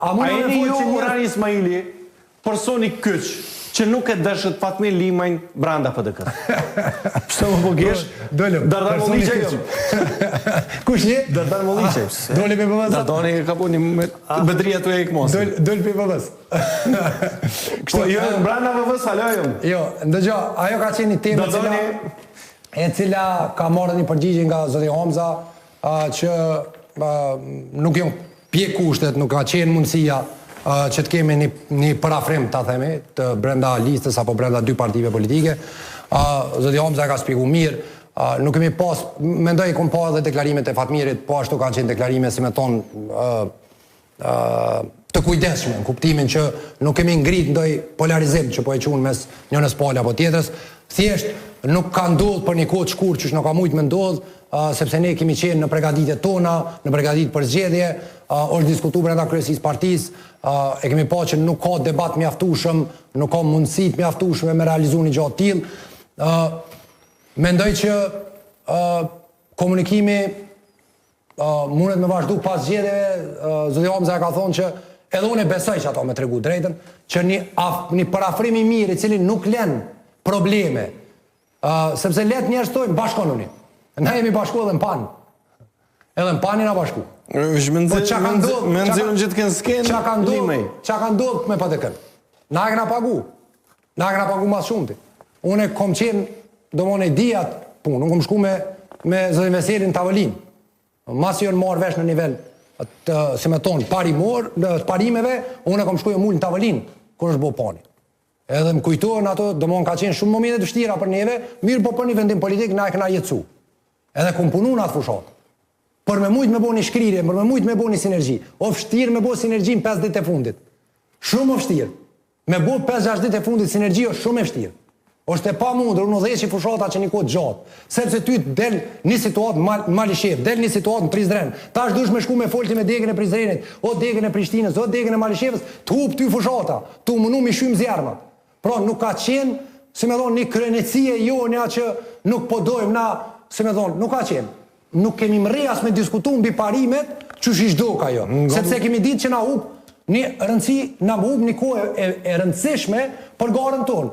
A e një ju Rani Ismaili, personi kyç, që nuk e dëshët Fatmir Limajn branda PDK. Pështë më përgesh? Dardar Molliqaj jëmë. Kush një? Dardar Molliqaj. Doli për pëvës? Dardoni ka po një bedrija të e këmosi. Doli për pëvës. Po jo, branda pëvës, halo jëmë. Jo, ndëgjo, ajo ka qenë një temë e cila ka marrë një përgjigje nga zoti Hamza, që nuk jo pje kushtet, nuk ka qenë mundësia që të kemi një parafrim, ta themi, të brenda listës apo brenda dy partive politike. Zoti Hamza ka shpjegu mirë, nuk kemi pas, mendoj kom pa edhe deklarimet e Fatmirit, po ashtu kanë qenë deklarime, si me tonë, të kujdesshme, në kuptimin që nuk kemi ngrit ndoj polarizim që po e qunë mes njënës palë apo tjetrës, thjesht nuk ka ndodhë për një kohë të shkurtë që nuk ka mujtë me ndodhë, sepse ne kemi qenë në përgatitjet tona, në përgatitje për zgjedhje, është diskutu brenda kryesisë partisë, e kemi pa që nuk ka debat mjaftueshëm, nuk ka mundësit mjaftueshme me realizu një gjatë tillë. Mendoj që komunikimi mundet me vazhdu pas zgjedhjeve. Zoti Hamza ka thonë që edhe unë e besoj që ato me tregu drejtën, që një parafrim i mirë i cili nuk len probleme, sepse let njerëz tojnë bashkonuni. Na jemi bashku edhe në panë. Edhe në panë na bashku. Me nëzirën që të kënë skenë, limej. Qa ka ndodhë me PDK-n? Na e këna pagu. Na e këna pagu mas shumëti. Une kom qenë, do më në dijat punë, unë kom shku me zëdhe Veselin Tavëlin. Mas jo në marrë vesh në nivel, si me tonë, parimeve, unë kom shku jo mullë në Tavëlin, kër është bo pani. Edhe më kujtojnë ato, do më ka qenë shumë momente të vështira për neve, mirë po për një vendim politik na e këna jetësu. Edhe kom punu në atë fushatë. Për me mujtë me bo një shkrirje, për me mujtë me bo një sinergji. O fështirë me bo sinergji në 5 ditë e fundit. Shumë o fështirë. Me bo 5-6 ditë e fundit sinergji o shumë e fështirë. Oshte pa mundur, unë dheqi fushata që një kodë gjatë. Sepse ty del një situatë në Malishev, del një situatë në Prizren. Ta është dush me shku me folti me degën e Prizrenit, o degën e Prishtinës, o degën e Malishevës, të hup ty fushata, të mënu mi shumë zjarmat. Pra nuk ka qenë, si me thonë, një krenecie jonja që nuk podojmë na, si me thonë, nuk ka qenë. Nuk kemi mrejas me diskutu mbi parimet që shishdo ka jo. Sepse kemi ditë që na hup një rëndësi, na hup një kohë e rëndësishme për garën tonë.